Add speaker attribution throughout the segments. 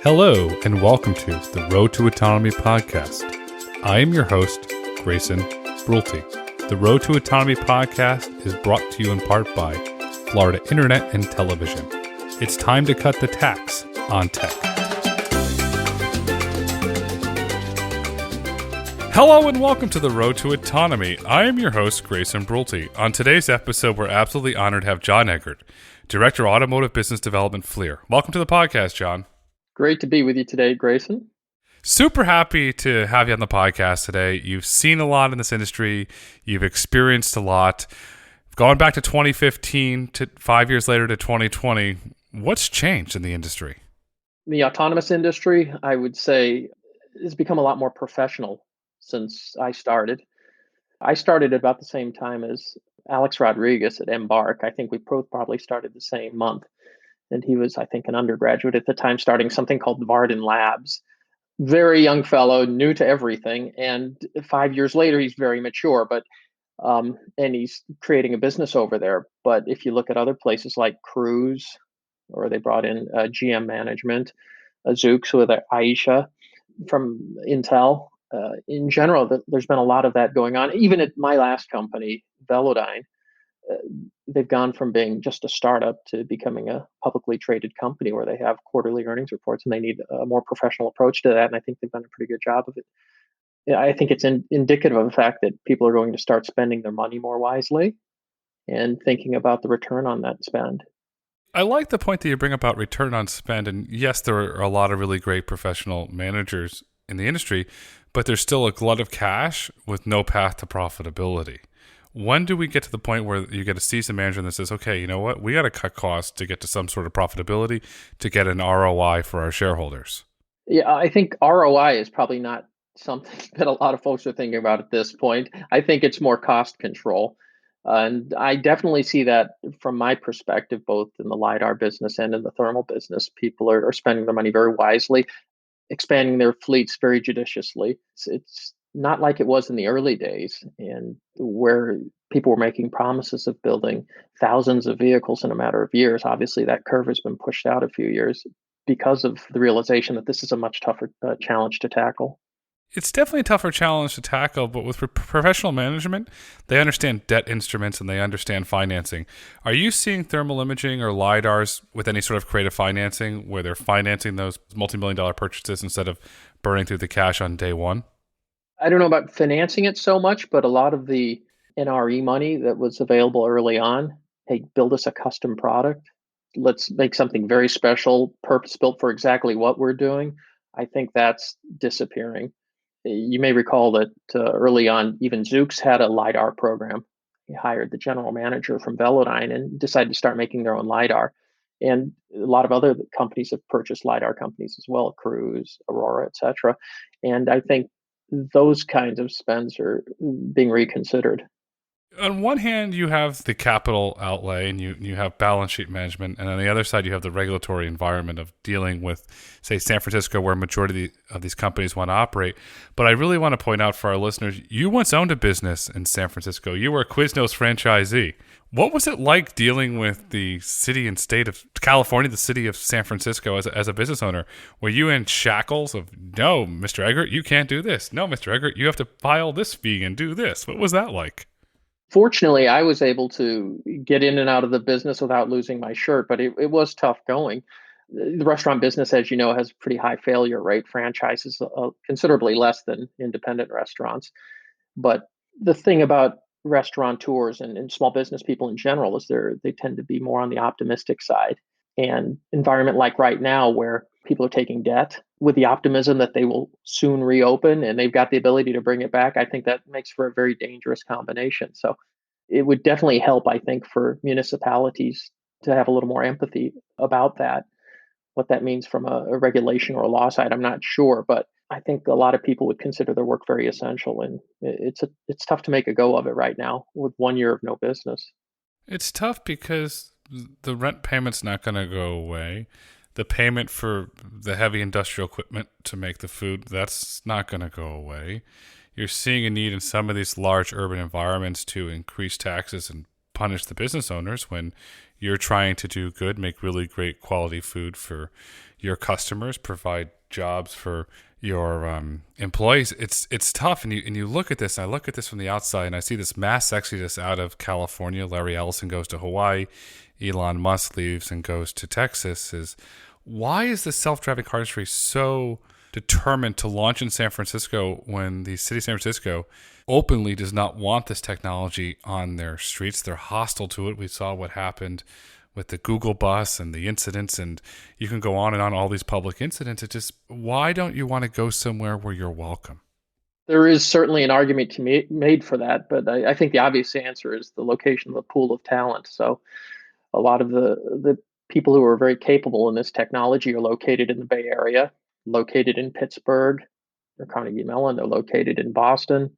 Speaker 1: Hello, and welcome to the Road to Autonomy Podcast. I am your host, Grayson Brulte. The Road to Autonomy Podcast is brought to you in part by Florida Internet and Television. It's time to cut the tax on tech. Hello and welcome to the Road to Autonomy. I am your host, Grayson Brulte. On today's episode, we're absolutely honored to have John Eggert, Director of Automotive Business Development, FLIR. Welcome to the podcast, John.
Speaker 2: Great to be with you today, Grayson.
Speaker 1: Super happy to have you on the podcast today. You've seen a lot in this industry. You've experienced a lot. Going back to 2015 to 5 years later to 2020, what's changed in the industry?
Speaker 2: The autonomous industry, I would say, has become a lot more professional since I started. I started about the same time as Alex Rodriguez at Embark. I think we both probably started the same month. And he was, I think, an undergraduate at the time, starting something called Varden Labs. Very young fellow, new to everything. And 5 years later, he's very mature, and he's creating a business over there. But if you look at other places like Cruise, or they brought in GM Management, Zoox with Aisha from Intel. In general, there's been a lot of that going on. Even at my last company, Velodyne, they've gone from being just a startup to becoming a publicly traded company where they have quarterly earnings reports, and they need a more professional approach to that. And I think they've done a pretty good job of it. I think it's indicative of the fact that people are going to start spending their money more wisely and thinking about the return on that spend.
Speaker 1: I like the point that you bring about return on spend. And yes, there are a lot of really great professional managers in the industry, but there's still a glut of cash with no path to profitability. When do we get to the point where you get a seasoned manager that says, okay, you know what, we got to cut costs to get to some sort of profitability to get an ROI for our shareholders?
Speaker 2: Yeah, I think ROI is probably not something that a lot of folks are thinking about at this point. I think it's more cost control. And I definitely see that from my perspective, both in the LiDAR business and in the thermal business. People are spending their money very wisely, expanding their fleets very judiciously. It's not like it was in the early days, and where people were making promises of building thousands of vehicles in a matter of years. Obviously, that curve has been pushed out a few years because of the realization that this is a much tougher challenge to tackle.
Speaker 1: It's definitely a tougher challenge to tackle, but with professional management, they understand debt instruments and they understand financing. Are you seeing thermal imaging or LiDARs with any sort of creative financing where they're financing those multi-million-dollar purchases instead of burning through the cash on day one?
Speaker 2: I don't know about financing it so much, but a lot of the NRE money that was available early on, hey, build us a custom product. Let's make something very special, purpose-built for exactly what we're doing. I think that's disappearing. You may recall that early on, even Zoox had a LiDAR program. He hired the general manager from Velodyne and decided to start making their own LiDAR. And a lot of other companies have purchased LiDAR companies as well, Cruise, Aurora, et cetera. And I think those kinds of spends are being reconsidered.
Speaker 1: On one hand, you have the capital outlay and you have balance sheet management. And on the other side, you have the regulatory environment of dealing with, say, San Francisco, where a majority of these companies want to operate. But I really want to point out for our listeners, you once owned a business in San Francisco. You were a Quiznos franchisee. What was it like dealing with the city and state of California, the city of San Francisco as a business owner? Were you in shackles of, no, Mr. Eggert, you can't do this. No, Mr. Eggert, you have to file this fee and do this. What was that like?
Speaker 2: Fortunately, I was able to get in and out of the business without losing my shirt, but it was tough going. The restaurant business, as you know, has a pretty high failure rate. Franchises considerably less than independent restaurants. But the thing about restaurateurs and small business people in general is they tend to be more on the optimistic side. And environment like right now, where people are taking debt with the optimism that they will soon reopen and they've got the ability to bring it back, I think that makes for a very dangerous combination. So it would definitely help, I think, for municipalities to have a little more empathy about that. What that means from a regulation or a law side, I'm not sure, but I think a lot of people would consider their work very essential, and it's tough to make a go of it right now with 1 year of no business.
Speaker 1: It's tough because the rent payment's not going to go away. The payment for the heavy industrial equipment to make the food, that's not going to go away. You're seeing a need in some of these large urban environments to increase taxes and punish the business owners when You're trying to do good, make really great quality food for your customers, provide jobs for your employees. It's tough, and you look at this. And I look at this from the outside, and I see this mass exodus out of California. Larry Ellison goes to Hawaii. Elon Musk leaves and goes to Texas. Why is the self-driving car industry so determined to launch in San Francisco when the city of San Francisco openly does not want this technology on their streets? They're hostile to it. We saw what happened with the Google bus and the incidents, and you can go on and on, all these public incidents. It just, why don't you want to go somewhere where you're welcome?
Speaker 2: There is certainly an argument to be made for that, but I think the obvious answer is the location of the pool of talent. So a lot of the people who are very capable in this technology are located in the Bay Area, located in Pittsburgh or Carnegie Mellon. They're located in Boston,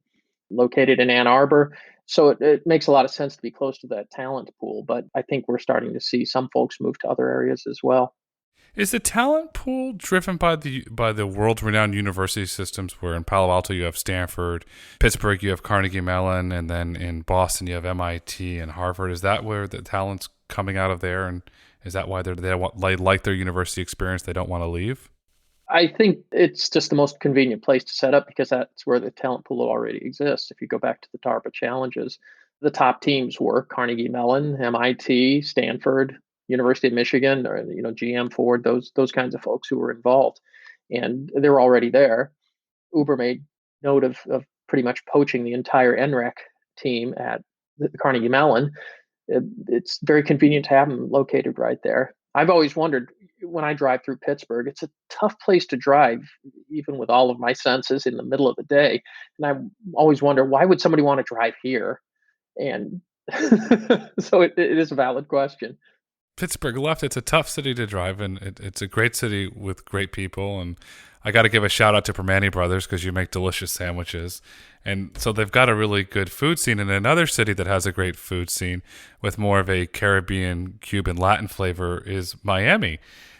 Speaker 2: located in Ann Arbor. So it makes a lot of sense to be close to that talent pool. But I think we're starting to see some folks move to other areas as well.
Speaker 1: Is the talent pool driven by the world-renowned university systems, where in Palo Alto you have Stanford, Pittsburgh you have Carnegie Mellon, and then in Boston you have MIT and Harvard? Is that where the talent's coming out of there, and is that why they like their university experience, they don't want to leave?
Speaker 2: I think it's just the most convenient place to set up because that's where the talent pool already exists. If you go back to the DARPA challenges, the top teams were Carnegie Mellon, MIT, Stanford, University of Michigan, or GM, Ford, those kinds of folks who were involved, and they were already there. Uber made note of pretty much poaching the entire NREC team at the Carnegie Mellon. It's very convenient to have them located right there. I've always wondered, when I drive through Pittsburgh, it's a tough place to drive, even with all of my senses in the middle of the day. And I always wonder, why would somebody want to drive here? And so it is a valid question.
Speaker 1: Pittsburgh left. It's a tough city to drive in. It's a great city with great people, and I got to give a shout out to Permane Brothers because you make delicious sandwiches, and so they've got a really good food scene. And another city that has a great food scene with more of a Caribbean, Cuban, Latin flavor is Miami,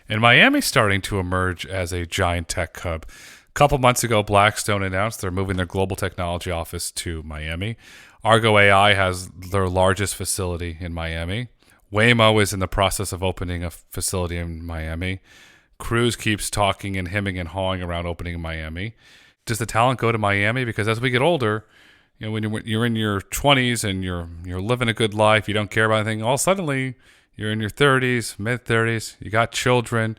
Speaker 1: and Miami's starting to emerge as a giant tech hub. A couple months ago, Blackstone announced they're moving their global technology office to Miami. Argo AI has their largest facility in Miami. Waymo is in the process of opening a facility in Miami. Cruise keeps talking and hemming and hawing around opening in Miami. Does the talent go to Miami? Because as we get older, when you're in your 20s and you're living a good life, you don't care about anything, all suddenly you're in your 30s, mid-30s, you got children,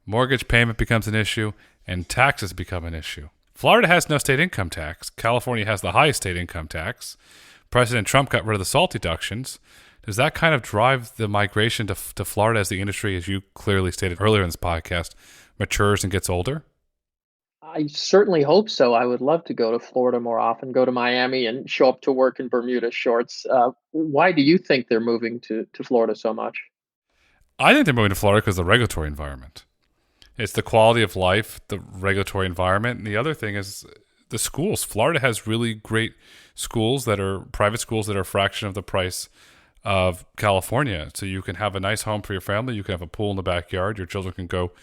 Speaker 1: mortgage payment becomes an issue, and taxes become an issue. Florida has no state income tax. California has the highest state income tax. President Trump got rid of the SALT deductions. Does that kind of drive the migration to Florida as the industry, as you clearly stated earlier in this podcast, matures and gets older?
Speaker 2: I certainly hope so. I would love to go to Florida more often, go to Miami and show up to work in Bermuda shorts. Why do you think they're moving to Florida so much?
Speaker 1: I think they're moving to Florida because of the regulatory environment. It's the quality of life, the regulatory environment. And the other thing is the schools. Florida has really great schools that are private schools that are a fraction of the price of California. So you can have a nice home for your family. You can have a pool in the backyard. Your children can go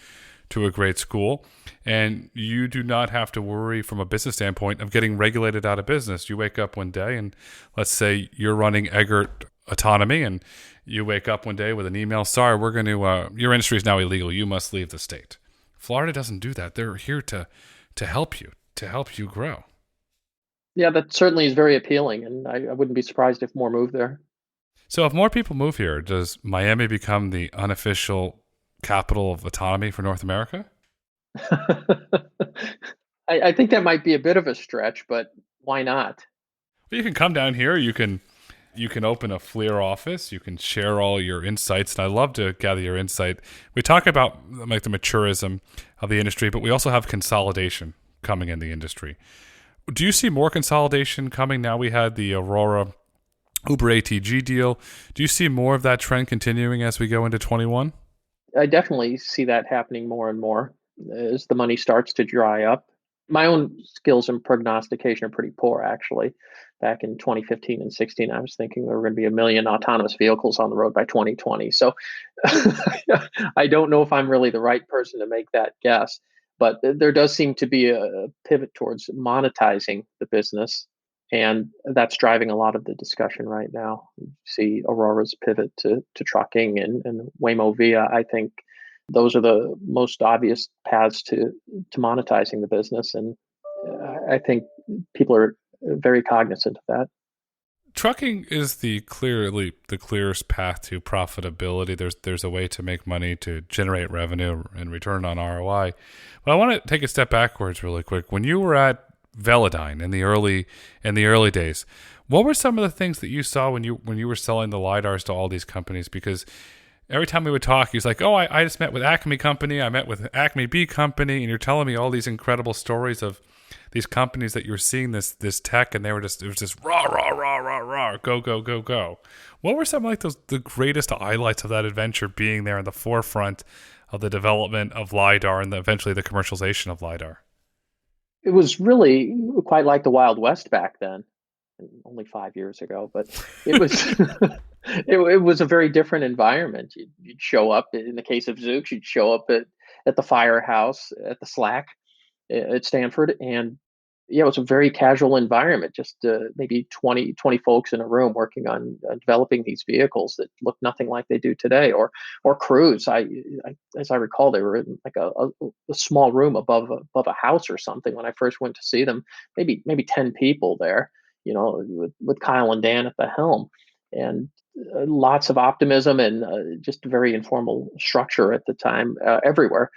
Speaker 1: to a great school. And you do not have to worry from a business standpoint of getting regulated out of business. You wake up one day and let's say you're running Eggert Autonomy and you wake up one day with an email, sorry, we're going to, your industry is now illegal. You must leave the state. Florida doesn't do that. They're here to help you grow.
Speaker 2: Yeah, that certainly is very appealing. And I wouldn't be surprised if more move there.
Speaker 1: So if more people move here, does Miami become the unofficial capital of autonomy for North America?
Speaker 2: I think that might be a bit of a stretch, but why not?
Speaker 1: Well, you can come down here. You can open a FLIR office. You can share all your insights, and I love to gather your insight. We talk about like the maturism of the industry, but we also have consolidation coming in the industry. Do you see more consolidation coming now? We had the Aurora Uber ATG deal. Do you see more of that trend continuing as we go into 21?
Speaker 2: I definitely see that happening more and more as the money starts to dry up. My own skills in prognostication are pretty poor, actually. Back in 2015 and 16, I was thinking there were going to be 1 million autonomous vehicles on the road by 2020. So I don't know if I'm really the right person to make that guess, but there does seem to be a pivot towards monetizing the business. And that's driving a lot of the discussion right now. You see Aurora's pivot to trucking and Waymo Via. I think those are the most obvious paths to monetizing the business. And I think people are very cognizant of that.
Speaker 1: Trucking is clearly the clearest path to profitability. There's a way to make money, to generate revenue and return on ROI. But I want to take a step backwards really quick. When you were at Velodyne in the early days, what were some of the things that you saw when you were selling the lidars to all these companies? Because every time we would talk, he was like, "Oh, I just met with Acme Company. I met with Acme B Company," and you're telling me all these incredible stories of these companies that you were seeing this tech, and it was just rah rah rah rah rah, go go go go. What were some like the greatest highlights of that adventure, being there in the forefront of the development of lidar and eventually the commercialization of lidar?
Speaker 2: It was really quite like the Wild West back then, only 5 years ago, but it was it was a very different environment. You'd show up in the case of Zoox, you'd show up at the firehouse at the Slack at Stanford, and yeah, it was a very casual environment. Just maybe 20 folks in a room working on developing these vehicles that look nothing like they do today, or Cruise. As I recall, they were in like a small room above a house or something when I first went to see them. Maybe 10 people there, with Kyle and Dan at the helm, and lots of optimism and just a very informal structure at the time everywhere.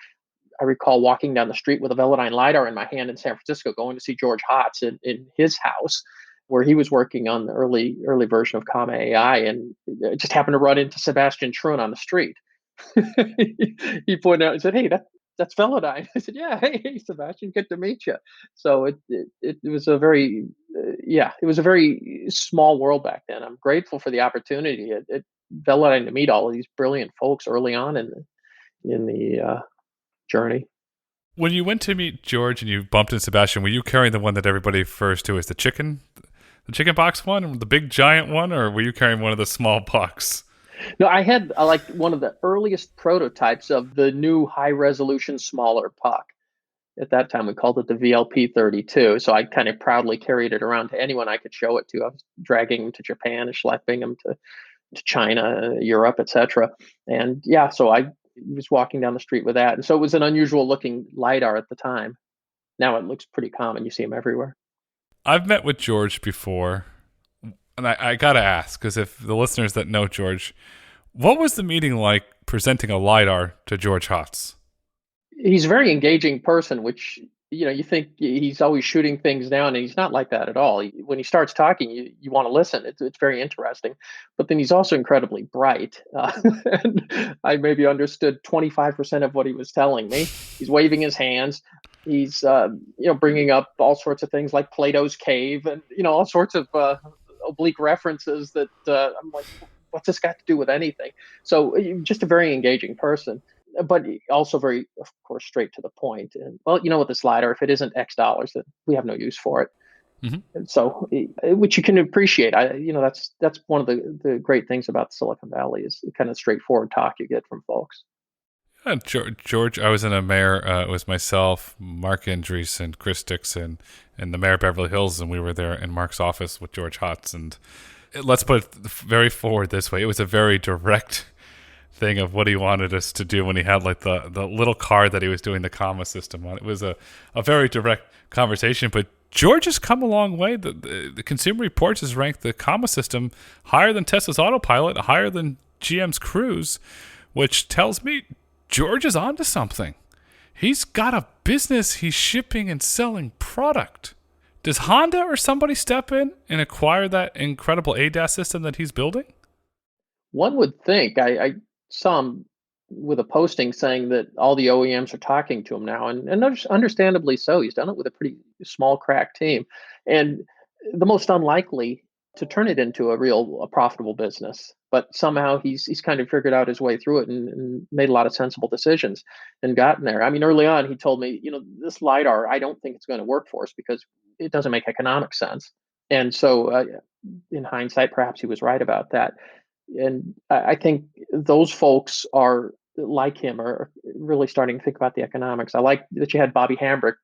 Speaker 2: I recall walking down the street with a Velodyne LiDAR in my hand in San Francisco, going to see George Hotz in his house, where he was working on the early version of Comma AI, and just happened to run into Sebastian Trun on the street. He pointed out and said, "Hey, that's Velodyne." I said, "Yeah, hey, Sebastian, good to meet you." So it was a very it was a very small world back then. I'm grateful for the opportunity at Velodyne to meet all of these brilliant folks early on in the journey.
Speaker 1: When you went to meet George and you bumped into Sebastian, were you carrying the one that everybody refers to as the chicken box one, the big giant one, or were you carrying one of the small box?
Speaker 2: No, I had like one of the earliest prototypes of the new high resolution smaller puck. At that time, we called it the VLP-32. So I kind of proudly carried it around to anyone I could show it to. I was dragging them to Japan and schlepping them to China, Europe, etc. And yeah, so I was walking down the street with that. And so it was an unusual looking LiDAR at the time. Now it looks pretty common. You see them everywhere.
Speaker 1: I've met with George before, and I got to ask, because if the listeners that know George, what was the meeting like presenting a LiDAR to George Hotz?
Speaker 2: He's a very engaging person, which you think he's always shooting things down, and he's not like that at all. When he starts talking, you want to listen. It's very interesting, but then he's also incredibly bright. And I maybe understood 25% of what he was telling me. He's waving his hands. He's bringing up all sorts of things like Plato's cave, and all sorts of oblique references that I'm like, what's this got to do with anything? So just a very engaging person, but also very, of course, straight to the point. And well, with this LiDAR, if it isn't X dollars, then we have no use for it.
Speaker 1: Mm-hmm.
Speaker 2: And so, which you can appreciate. That's one of the great things about Silicon Valley is the kind of straightforward talk you get from folks.
Speaker 1: George, I was in a mayor. It was myself, Mark Andreessen, and Chris Dixon, and the mayor of Beverly Hills, and we were there in Mark's office with George Hotz. And let's put it very forward this way: it was a very direct thing of what he wanted us to do when he had like the little card that he was doing the comma system on. It was a very direct conversation, but George has come a long way. The Consumer Reports has ranked the comma system higher than Tesla's Autopilot, higher than GM's Cruise, which tells me George is onto something. He's got a business. He's shipping and selling product. Does Honda or somebody step in and acquire that incredible ADAS system that he's building?
Speaker 2: One would think. I saw him with a posting saying that all the OEMs are talking to him now, and understandably so. He's done it with a pretty small crack team, and the most unlikely to turn it into a profitable business. But somehow he's kind of figured out his way through it and made a lot of sensible decisions and gotten there. I mean, early on he told me, this LiDAR, I don't think it's going to work for us because it doesn't make economic sense. And so, in hindsight, perhaps he was right about that. And I think those folks are like him, are really starting to think about the economics. I like that you had Bobby Hambrick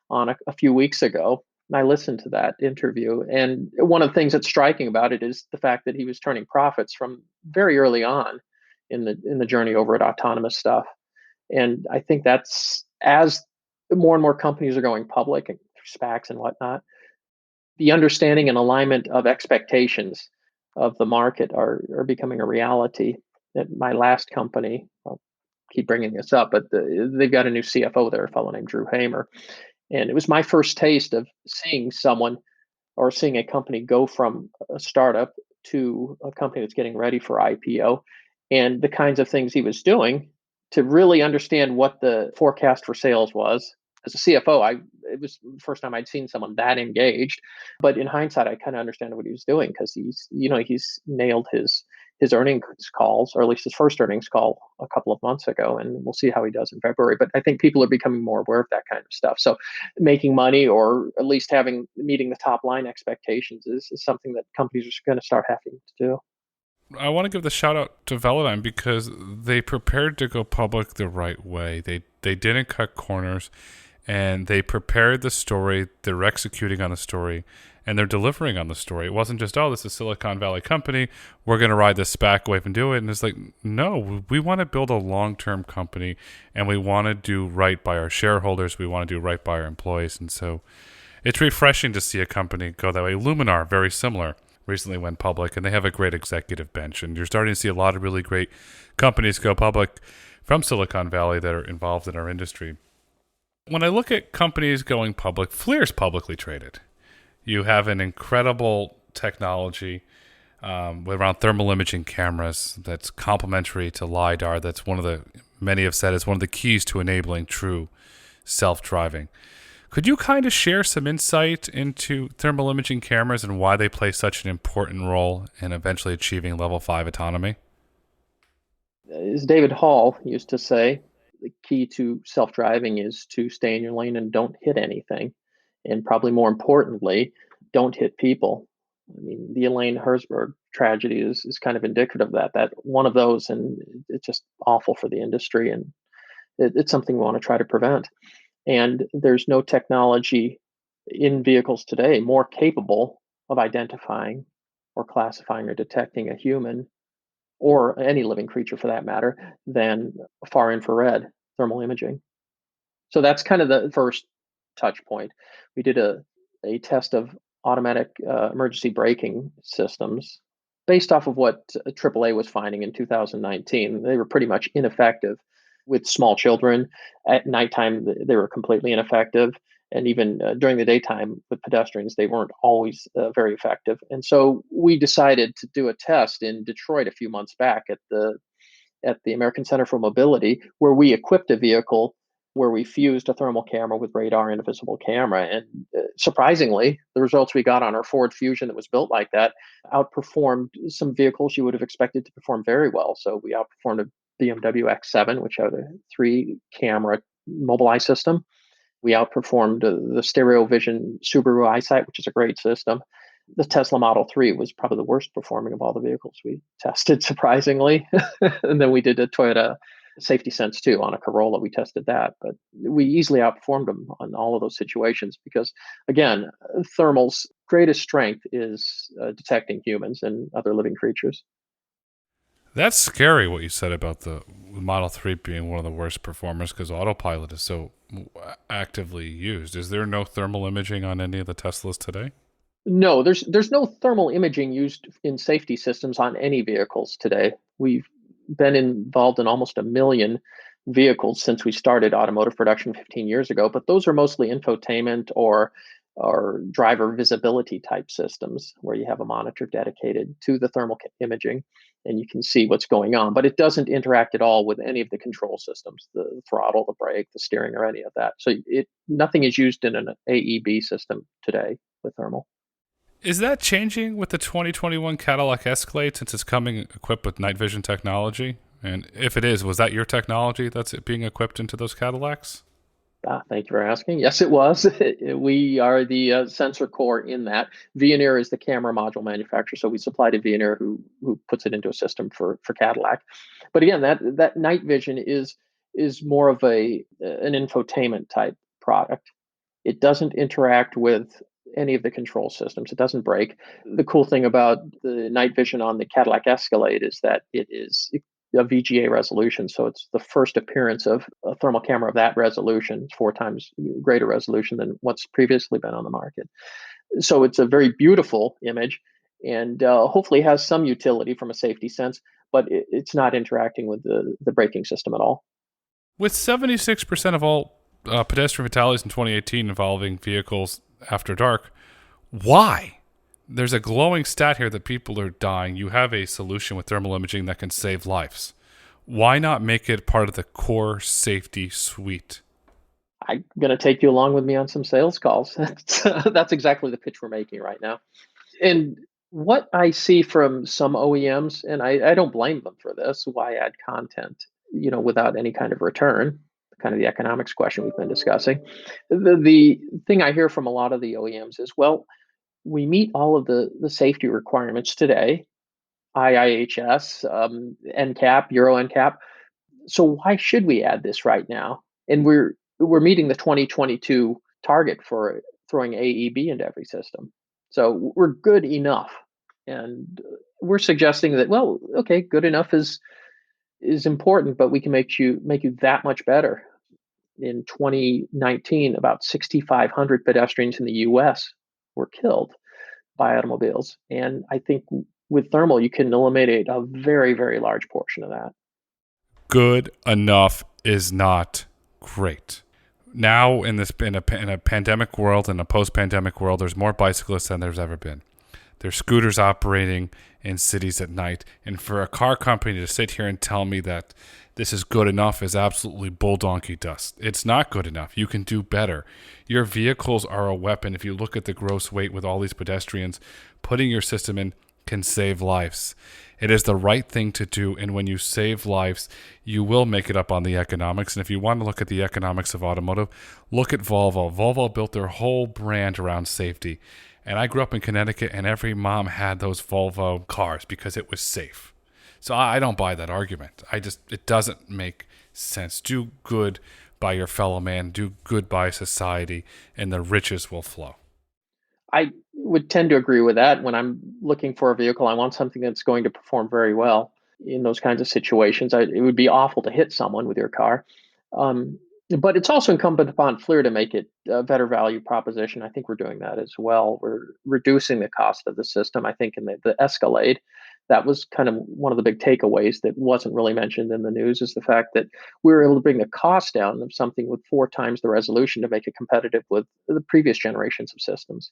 Speaker 2: on a few weeks ago. And I listened to that interview. And one of the things that's striking about it is the fact that he was turning profits from very early on in the journey over at Autonomous stuff. And I think that's as more and more companies are going public and through SPACs and whatnot, the understanding and alignment of expectations of the market are becoming a reality. At my last company, I'll keep bringing this up, but they've got a new CFO there, a fellow named Drew Hamer. And it was my first taste of seeing someone or seeing a company go from a startup to a company that's getting ready for IPO, and the kinds of things he was doing to really understand what the forecast for sales was. As a CFO, it was the first time I'd seen someone that engaged. But in hindsight, I kind of understand what he was doing because he's nailed his earnings calls, or at least his first earnings call a couple of months ago, and we'll see how he does in February. But I think people are becoming more aware of that kind of stuff. So making money, or at least meeting the top line expectations, is something that companies are going to start having to do.
Speaker 1: I want to give the shout out to Velodyne because they prepared to go public the right way. They didn't cut corners, and they prepared the story. They're executing on the story, and they're delivering on the story. It wasn't just, oh, this is a Silicon Valley company, we're going to ride this SPAC wave and do it. And it's like, no, we want to build a long-term company, and we want to do right by our shareholders. We want to do right by our employees. And so it's refreshing to see a company go that way. Luminar, very similar, recently went public, and they have a great executive bench. And you're starting to see a lot of really great companies go public from Silicon Valley that are involved in our industry. When I look at companies going public, FLIR is publicly traded. You have an incredible technology around thermal imaging cameras that's complementary to LiDAR. That's many have said, is one of the keys to enabling true self-driving. Could you kind of share some insight into thermal imaging cameras and why they play such an important role in eventually achieving level 5 autonomy?
Speaker 2: As David Hall used to say, the key to self-driving is to stay in your lane and don't hit anything. And probably more importantly, don't hit people. I mean, the Elaine Herzberg tragedy is kind of indicative of that one of those, and it's just awful for the industry. And it's something we want to try to prevent. And there's no technology in vehicles today more capable of identifying or classifying or detecting a human, or any living creature for that matter, than far infrared thermal imaging. So that's kind of the first touch point. We did a test of automatic emergency braking systems based off of what AAA was finding in 2019. They were pretty much ineffective with small children. At nighttime, they were completely ineffective. And even during the daytime with pedestrians, they weren't always very effective. And so we decided to do a test in Detroit a few months back at the American Center for Mobility, where we equipped a vehicle where we fused a thermal camera with radar and a visible camera. And surprisingly, the results we got on our Ford Fusion that was built like that outperformed some vehicles you would have expected to perform very well. So we outperformed a BMW X7, which had a 3-camera Mobileye system. We outperformed the Stereo Vision Subaru EyeSight, which is a great system. The Tesla Model 3 was probably the worst performing of all the vehicles we tested, surprisingly. And then we did a Toyota Safety Sense 2 on a Corolla. We tested that, but we easily outperformed them on all of those situations because, again, thermal's greatest strength is detecting humans and other living creatures.
Speaker 1: That's scary what you said about the Model 3 being one of the worst performers because autopilot is so actively used. Is there no thermal imaging on any of the Teslas today?
Speaker 2: No, there's no thermal imaging used in safety systems on any vehicles today. We've been involved in almost 1 million vehicles since we started automotive production 15 years ago, but those are mostly infotainment or driver visibility type systems where you have a monitor dedicated to the thermal imaging and you can see what's going on, but it doesn't interact at all with any of the control systems, the throttle, the brake, the steering, or any of that. So nothing is used in an AEB system today with thermal.
Speaker 1: Is that changing with the 2021 Cadillac Escalade since it's coming equipped with night vision technology? And if it is, was that your technology that's being equipped into those Cadillacs?
Speaker 2: Thank you for asking. Yes, it was. We are the sensor core in that. Veoneer is the camera module manufacturer, so we supply to Veoneer, who puts it into a system for Cadillac. But again, that night vision is more of an infotainment type product. It doesn't interact with any of the control systems. It doesn't break. The cool thing about the night vision on the Cadillac Escalade is that it is a VGA resolution. So it's the first appearance of a thermal camera of that resolution. It's 4 times greater resolution than what's previously been on the market. So it's a very beautiful image and hopefully has some utility from a safety sense, but it's not interacting with the braking system at all.
Speaker 1: With 76% of all pedestrian fatalities in 2018 involving vehicles after dark, why? There's a glowing stat here that people are dying. You have a solution with thermal imaging that can save lives. Why not make it part of the core safety suite?
Speaker 2: I'm going to take you along with me on some sales calls. That's exactly the pitch we're making right now. And what I see from some OEMs, and I don't blame them for this, why add content, without any kind of return, kind of the economics question we've been discussing. The thing I hear from a lot of the OEMs is, well, we meet all of the safety requirements today, IIHS, NCAP, Euro NCAP. So why should we add this right now? And we're meeting the 2022 target for throwing AEB into every system. So we're good enough. And we're suggesting that, well, okay, good enough is important, but we can make you that much better. In 2019, about 6,500 pedestrians in the US were killed by automobiles. And I think with thermal, you can eliminate a very, very large portion of that.
Speaker 1: Good enough is not great. Now in a pandemic world and a post-pandemic world, there's more bicyclists than there's ever been. There's scooters operating in cities at night. And for a car company to sit here and tell me that this is good enough is absolutely bull donkey dust. It's not good enough. You can do better. Your vehicles are a weapon. If you look at the gross weight with all these pedestrians, putting your system in can save lives. It is the right thing to do, and when you save lives, you will make it up on the economics. And if you want to look at the economics of automotive, look at Volvo. Volvo built their whole brand around safety. And I grew up in Connecticut, and every mom had those Volvo cars because it was safe. So I don't buy that argument. It doesn't make sense. Do good by your fellow man, do good by society, and the riches will flow.
Speaker 2: I would tend to agree with that. When I'm looking for a vehicle, I want something that's going to perform very well in those kinds of situations. It would be awful to hit someone with your car. But it's also incumbent upon FLIR to make it a better value proposition. I think we're doing that as well. We're reducing the cost of the system. I think in the Escalade, that was kind of one of the big takeaways that wasn't really mentioned in the news, is the fact that we were able to bring the cost down of something with 4 times the resolution to make it competitive with the previous generations of systems.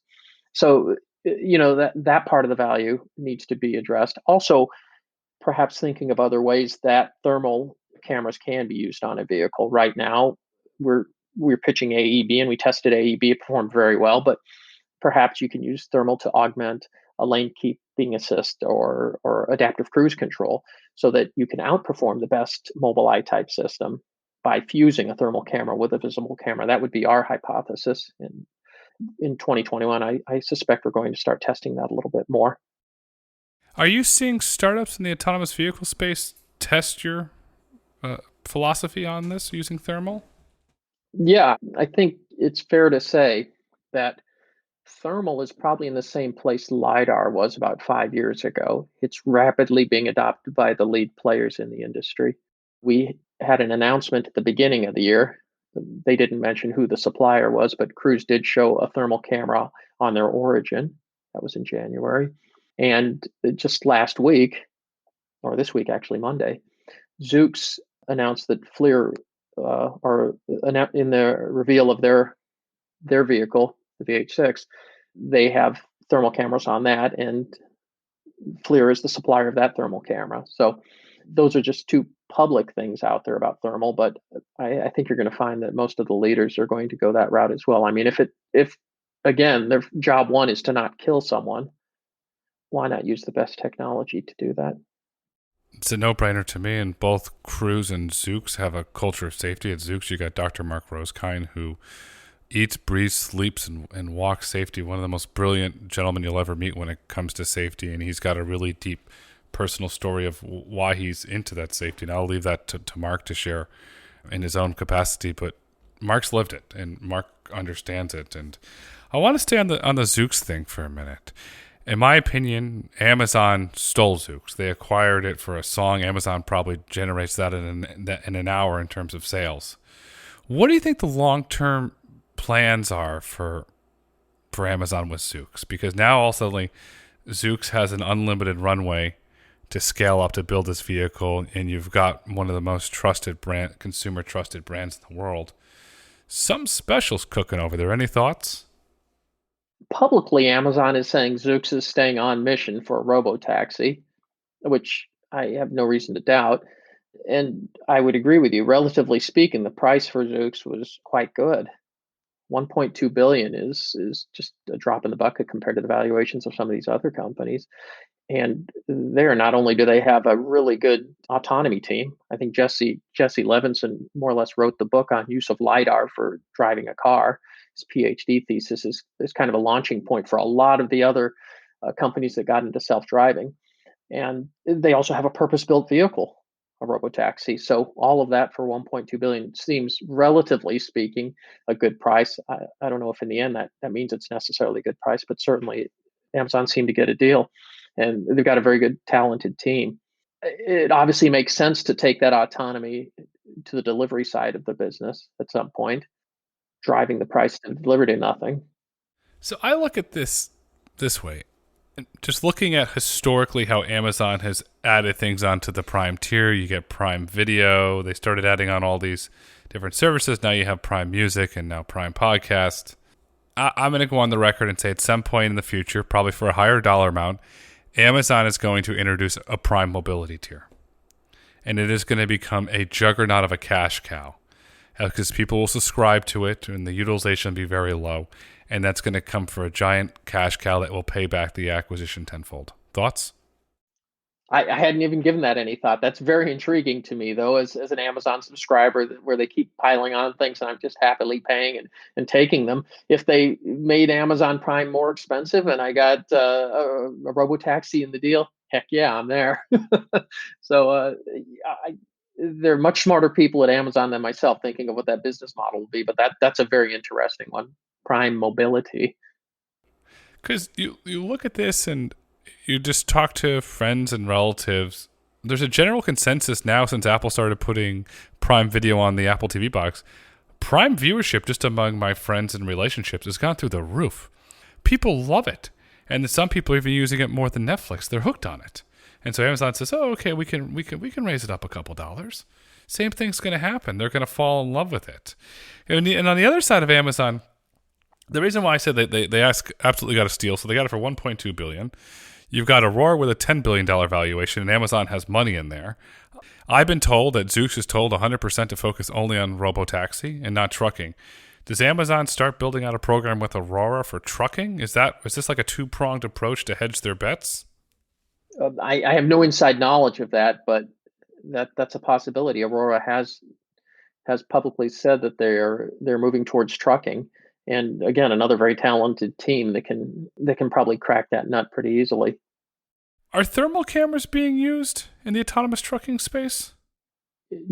Speaker 2: So, that part of the value needs to be addressed. Also, perhaps thinking of other ways that thermal cameras can be used on a vehicle. Right now, we're pitching AEB, and we tested AEB. It performed very well, but perhaps you can use thermal to augment a lane keeping assist or adaptive cruise control, so that you can outperform the best Mobileye type system by fusing a thermal camera with a visible camera. That would be our hypothesis. In 2021, I suspect we're going to start testing that a little bit more.
Speaker 1: Are you seeing startups in the autonomous vehicle space test your philosophy on this using thermal?
Speaker 2: Yeah, I think it's fair to say that thermal is probably in the same place LiDAR was about 5 years ago. It's rapidly being adopted by the lead players in the industry. We had an announcement at the beginning of the year. They didn't mention who the supplier was, but Cruise did show a thermal camera on their Origin. That was in January. And just last week, or this week actually, Monday, Zoox announced that FLIR, in the reveal of their vehicle, the VH6, they have thermal cameras on that, and FLIR is the supplier of that thermal camera. So those are just 2 public things out there about thermal, but I think you're going to find that most of the leaders are going to go that route as well. I mean, if again, their job one is to not kill someone, why not use the best technology to do that?
Speaker 1: It's a no-brainer to me, and both Cruise and Zoox have a culture of safety. At Zoox, you got Dr. Mark Rosekind, who eats, breathes, sleeps, and walks safety. One of the most brilliant gentlemen you'll ever meet when it comes to safety, and he's got a really deep personal story of why he's into that safety. And I'll leave that to Mark to share in his own capacity, but Mark's lived it, and Mark understands it. And I want to stay on the Zoox thing for a minute. In my opinion, Amazon stole Zoox. They acquired it for a song. Amazon probably generates that in an hour in terms of sales. What do you think the long-term plans are for Amazon with Zoox? Because now all suddenly Zoox has an unlimited runway to scale up to build this vehicle, and you've got one of the most trusted consumer trusted brands in the world. Some specials cooking over there. Any thoughts?
Speaker 2: Publicly, Amazon is saying Zoox is staying on mission for a robotaxi, which I have no reason to doubt. And I would agree with you. Relatively speaking, the price for Zoox was quite good. 1.2 billion is just a drop in the bucket compared to the valuations of some of these other companies. And there, not only do they have a really good autonomy team, I think Jesse Levinson more or less wrote the book on use of lidar for driving a car. His PhD thesis is kind of a launching point for a lot of the other companies that got into self-driving. And they also have a purpose-built vehicle, a robotaxi. So all of that for 1.2 billion seems, relatively speaking, a good price. I don't know if in the end that means it's necessarily a good price, but certainly Amazon seemed to get a deal, and they've got a very good, talented team. It obviously makes sense to take that autonomy to the delivery side of the business at some point, driving the price to deliver to nothing.
Speaker 1: So I look at this way. Just looking at historically how Amazon has added things onto the Prime tier. You get Prime Video. They started adding on all these different services. Now you have Prime Music and now Prime Podcast. I'm going to go on the record and say at some point in the future, probably for a higher dollar amount, Amazon is going to introduce a Prime Mobility tier. And it is going to become a juggernaut of a cash cow, because people will subscribe to it and the utilization will be very low. And that's going to come for a giant cash cow that will pay back the acquisition tenfold. Thoughts?
Speaker 2: I hadn't even given that any thought. That's very intriguing to me, though, as an Amazon subscriber, where they keep piling on things and I'm just happily paying and taking them. If they made Amazon Prime more expensive and I got a robotaxi in the deal, heck yeah, I'm there. So there are much smarter people at Amazon than myself thinking of what that business model will be. But that's a very interesting one. Prime Mobility.
Speaker 1: Because you look at this and you just talk to friends and relatives. There's a general consensus now, since Apple started putting Prime Video on the Apple TV box. Prime viewership just among my friends and relationships has gone through the roof. People love it. And some people are even using it more than Netflix. They're hooked on it. And so Amazon says, "Oh, okay, we can raise it up a couple dollars." Same thing's going to happen. They're going to fall in love with it. And on the other side of Amazon, the reason why I said they absolutely got a steal, so they got it for $1.2 billion. You've got Aurora with a $10 billion valuation, and Amazon has money in there. I've been told that Zoox is told 100% to focus only on robotaxi and not trucking. Does Amazon start building out a program with Aurora for trucking? Is this like a two-pronged approach to hedge their bets?
Speaker 2: I have no inside knowledge of that, but that's a possibility. Aurora has publicly said that they're moving towards trucking, and again, another very talented team that can probably crack that nut pretty easily.
Speaker 1: Are thermal cameras being used in the autonomous trucking space?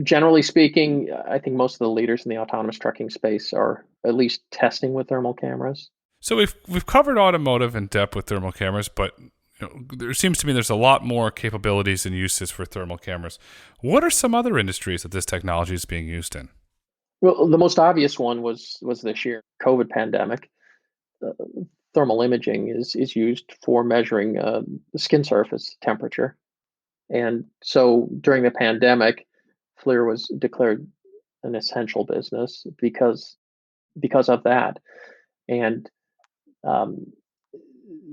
Speaker 2: Generally speaking, I think most of the leaders in the autonomous trucking space are at least testing with thermal cameras.
Speaker 1: So we've covered automotive in depth with thermal cameras, but there seems to me there's a lot more capabilities and uses for thermal cameras. What are some other industries that this technology is being used in?
Speaker 2: Well, the most obvious one was this year COVID pandemic. Thermal imaging is used for measuring the skin surface temperature, and so during the pandemic, FLIR was declared an essential business because of that, and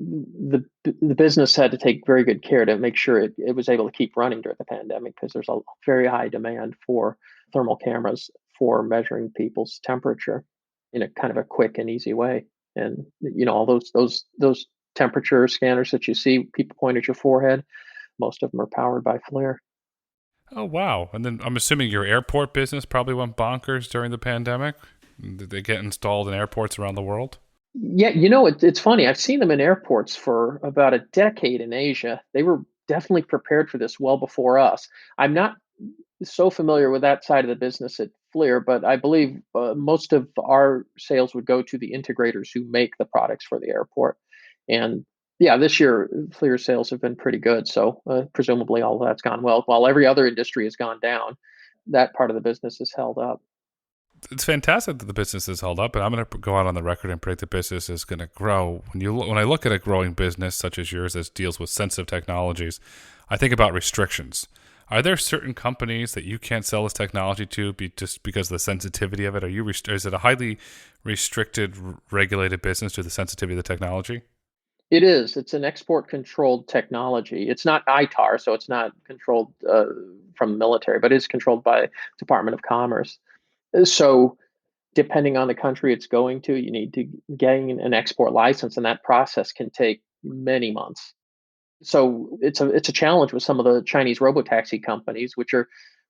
Speaker 2: the business had to take very good care to make sure it was able to keep running during the pandemic, because there's a very high demand for thermal cameras for measuring people's temperature in a kind of a quick and easy way. And all those temperature scanners that you see people point at your forehead, most of them are powered by FLIR.
Speaker 1: Oh, wow. And then I'm assuming your airport business probably went bonkers during the pandemic. Did they get installed in airports around the world?
Speaker 2: Yeah, it's funny. I've seen them in airports for about a decade in Asia. They were definitely prepared for this well before us. I'm not so familiar with that side of the business at FLIR, but I believe most of our sales would go to the integrators who make the products for the airport. And yeah, this year FLIR sales have been pretty good. So presumably all of that's gone well. While every other industry has gone down, that part of the business is held up.
Speaker 1: It's fantastic that the business is held up, and I'm going to go out on the record and predict the business is going to grow. When I look at a growing business such as yours that deals with sensitive technologies, I think about restrictions. Are there certain companies that you can't sell this technology to just because of the sensitivity of it? Is it a highly restricted, regulated business due to the sensitivity of the technology?
Speaker 2: It is. It's an export controlled technology. It's not ITAR, so it's not controlled from the military, but it's controlled by Department of Commerce. So depending on the country it's going to, you need to gain an export license, and that process can take many months. So it's a challenge with some of the Chinese robotaxi companies, which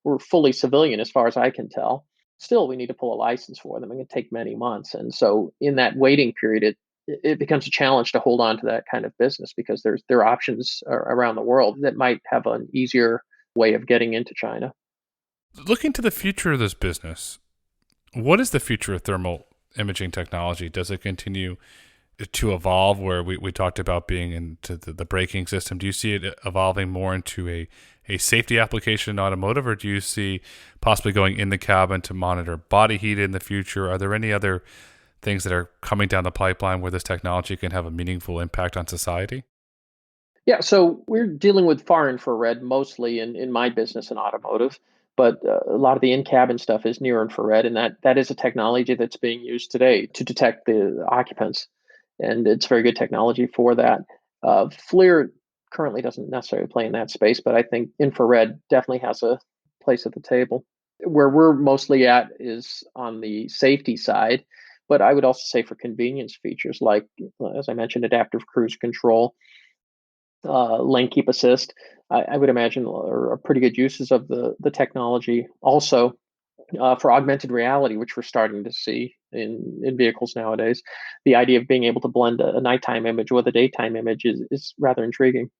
Speaker 2: were fully civilian as far as I can tell. Still, we need to pull a license for them. It can take many months, and so in that waiting period, it becomes a challenge to hold on to that kind of business because there are options around the world that might have an easier way of getting into China.
Speaker 1: Looking to the future of this business, what is the future of thermal imaging technology? Does it continue to evolve where we talked about being into the braking system? Do you see it evolving more into a safety application in automotive, or do you see possibly going in the cabin to monitor body heat in the future? Are there any other things that are coming down the pipeline where this technology can have a meaningful impact on society?
Speaker 2: Yeah, so we're dealing with far infrared mostly in my business in automotive, but a lot of the in-cabin stuff is near infrared, and that is a technology that's being used today to detect the occupants, and it's very good technology for that. FLIR currently doesn't necessarily play in that space, but I think infrared definitely has a place at the table. Where we're mostly at is on the safety side, but I would also say for convenience features like, as I mentioned, adaptive cruise control, lane keep assist, I would imagine are pretty good uses of the technology. Also, for augmented reality, which we're starting to see in vehicles nowadays, the idea of being able to blend a nighttime image with a daytime image is rather intriguing.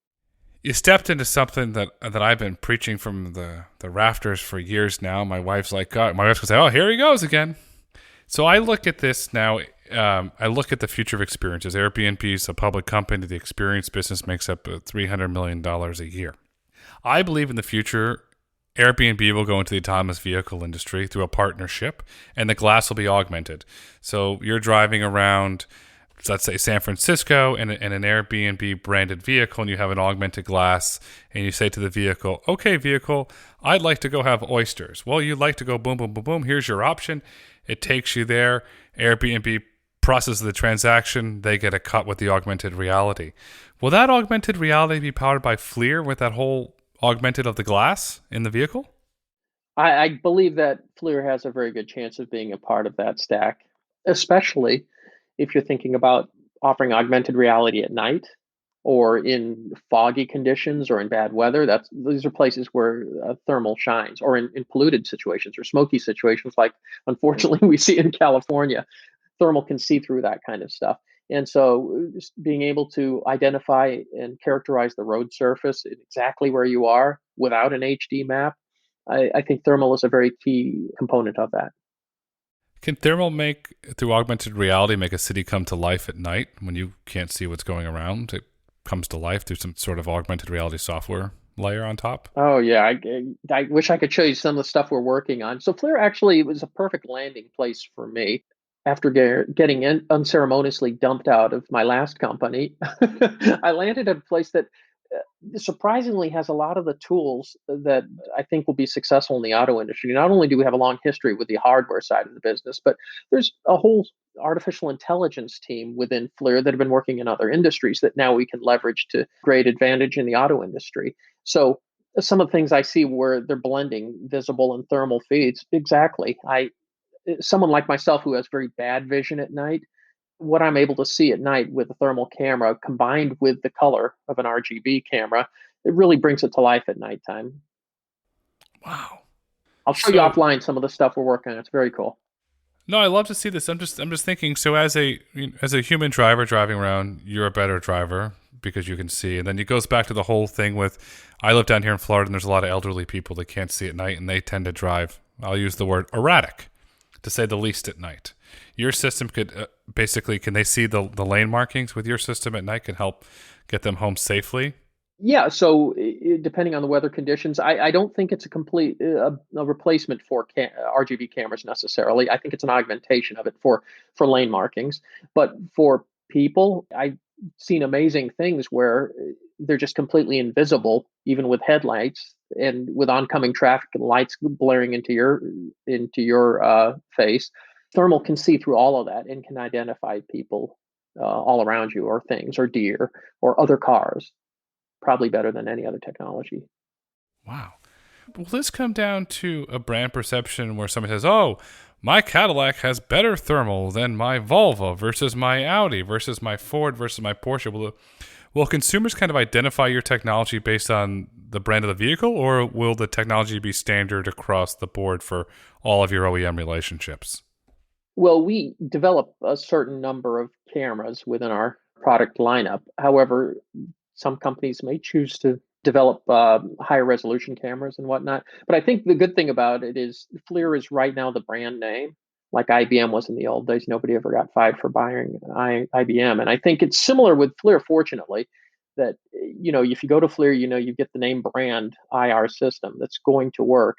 Speaker 1: You stepped into something that I've been preaching from the rafters for years now. My wife's like, God, my wife's going to say, oh, here he goes again. So I look at this now. I look at the future of experiences. Airbnb is a public company. The experience business makes up $300 million a year. I believe in the future, Airbnb will go into the autonomous vehicle industry through a partnership, and the glass will be augmented. So you're driving around, let's say, San Francisco in an Airbnb branded vehicle, and you have an augmented glass, and you say to the vehicle, okay, vehicle, I'd like to go have oysters. Well, you'd like to go boom, boom, boom, boom. Here's your option. It takes you there. Airbnb processes the transaction. They get a cut with the augmented reality. Will that augmented reality be powered by FLIR with that whole augmented of the glass in the vehicle?
Speaker 2: I believe that FLIR has a very good chance of being a part of that stack, especially if you're thinking about offering augmented reality at night or in foggy conditions or in bad weather. These are places where thermal shines, or in polluted situations or smoky situations like unfortunately we see in California. Thermal can see through that kind of stuff. And so just being able to identify and characterize the road surface exactly where you are without an HD map, I think thermal is a very key component of that.
Speaker 1: Can thermal through augmented reality, make a city come to life at night when you can't see what's going around? It comes to life through some sort of augmented reality software layer on top?
Speaker 2: Oh yeah, I wish I could show you some of the stuff we're working on. So FLIR actually was a perfect landing place for me. After getting unceremoniously dumped out of my last company, I landed at a place that surprisingly has a lot of the tools that I think will be successful in the auto industry. Not only do we have a long history with the hardware side of the business, but there's a whole artificial intelligence team within FLIR that have been working in other industries that now we can leverage to great advantage in the auto industry. So some of the things I see where they're blending visible and thermal feeds, exactly. Someone like myself who has very bad vision at night, what I'm able to see at night with a thermal camera combined with the color of an RGB camera, it really brings it to life at nighttime.
Speaker 1: Wow.
Speaker 2: I'll show you offline some of the stuff we're working on. It's very cool.
Speaker 1: No, I love to see this. I'm just thinking. So as a human driver driving around, you're a better driver because you can see. And then it goes back to the whole thing with, I live down here in Florida, and there's a lot of elderly people that can't see at night, and they tend to drive I'll use the word erratic, to say the least, at night. Your system could basically, can they see the lane markings with your system at night, can help get them home safely?
Speaker 2: Yeah, so depending on the weather conditions, I don't think it's a complete a replacement for RGB cameras necessarily. I think it's an augmentation of it for lane markings. But for people, I've seen amazing things where they're just completely invisible, even with headlights and with oncoming traffic and lights blaring into your face. Thermal can see through all of that and can identify people all around you, or things, or deer, or other cars. Probably better than any other technology.
Speaker 1: Wow. Will this come down to a brand perception where somebody says, oh, my Cadillac has better thermal than my Volvo versus my Audi versus my Ford versus my Porsche? Will consumers kind of identify your technology based on the brand of the vehicle, or will the technology be standard across the board for all of your OEM relationships?
Speaker 2: Well, we develop a certain number of cameras within our product lineup. However, some companies may choose to develop higher resolution cameras and whatnot. But I think the good thing about it is FLIR is right now the brand name. Like IBM was in the old days. Nobody ever got fired for buying IBM. And I think it's similar with FLIR, fortunately, that, if you go to FLIR, you get the name brand IR system that's going to work.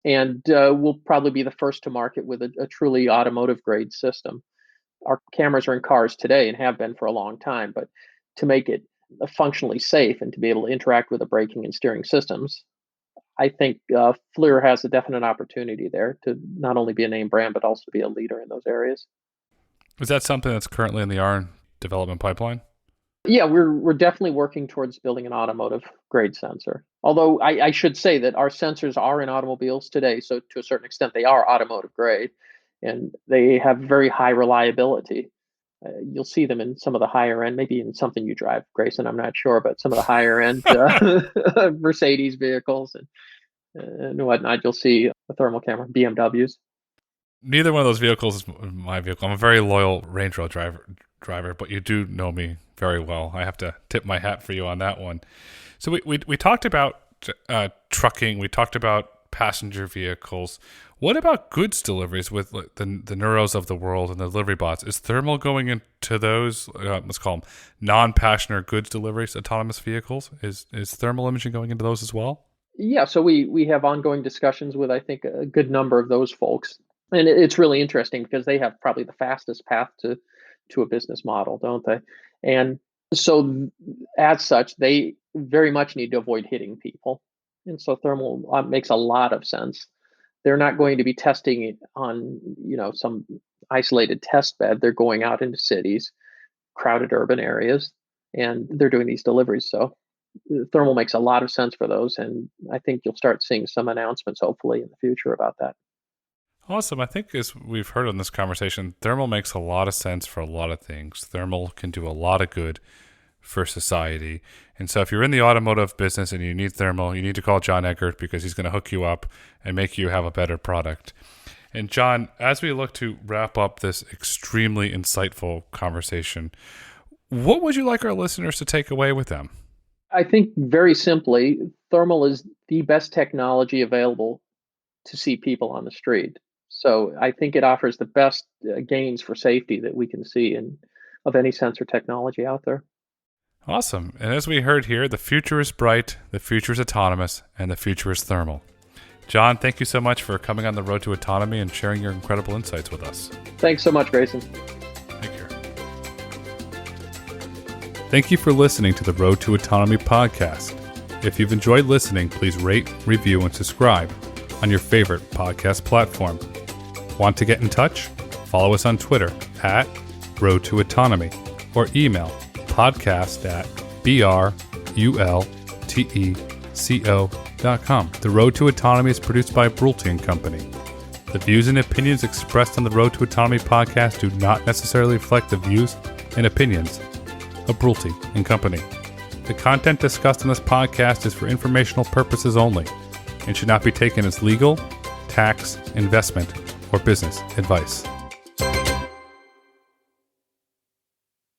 Speaker 2: And we'll probably be the first to market with a truly automotive grade system. Our cameras are in cars today and have been for a long time, but to make it functionally safe and to be able to interact with the braking and steering systems, I think FLIR has a definite opportunity there to not only be a name brand, but also be a leader in those areas.
Speaker 1: Is that something that's currently in the R development pipeline?
Speaker 2: Yeah, we're definitely working towards building an automotive grade sensor. Although I should say that our sensors are in automobiles today, so to a certain extent they are automotive grade, and they have very high reliability. You'll see them in some of the higher end, maybe in something you drive, Grayson, I'm not sure, but some of the higher end Mercedes vehicles and whatnot, you'll see a thermal camera, BMWs.
Speaker 1: Neither one of those vehicles is my vehicle. I'm a very loyal Range Rover driver, but you do know me very well. I have to tip my hat for you on that one. So we talked about trucking. We talked about passenger vehicles. What about goods deliveries with the Neuros of the world and the delivery bots? Is thermal going into those, let's call them non-passenger goods deliveries, autonomous vehicles? Is thermal imaging going into those as well?
Speaker 2: Yeah, so we have ongoing discussions with, I think, a good number of those folks. And it's really interesting because they have probably the fastest path to a business model, don't they? And so as such, they very much need to avoid hitting people. And so thermal makes a lot of sense. They're not going to be testing it on, some isolated test bed. They're going out into cities, crowded urban areas, and they're doing these deliveries. So thermal makes a lot of sense for those. And I think you'll start seeing some announcements, hopefully, in the future about that.
Speaker 1: Awesome. I think, as we've heard in this conversation, thermal makes a lot of sense for a lot of things. Thermal can do a lot of good for society. And so if you're in the automotive business and you need thermal, you need to call John Eggert, because he's going to hook you up and make you have a better product. And John, as we look to wrap up this extremely insightful conversation, what would you like our listeners to take away with them?
Speaker 2: I think very simply, thermal is the best technology available to see people on the street. So I think it offers the best gains for safety that we can see of any sensor technology out there.
Speaker 1: Awesome. And as we heard here, the future is bright, the future is autonomous, and the future is thermal. John, thank you so much for coming on the Road to Autonomy and sharing your incredible insights with us.
Speaker 2: Thanks so much, Grayson.
Speaker 1: Take care. Thank you for listening to the Road to Autonomy podcast. If you've enjoyed listening, please rate, review, and subscribe on your favorite podcast platform. Want to get in touch? Follow us on Twitter at Road to Autonomy, or email podcast@brulteco.com. The Road to Autonomy is produced by Brulte & Company. The views and opinions expressed on the Road to Autonomy podcast do not necessarily reflect the views and opinions of Brulte & Company. The content discussed on this podcast is for informational purposes only and should not be taken as legal, tax, investment, or business advice.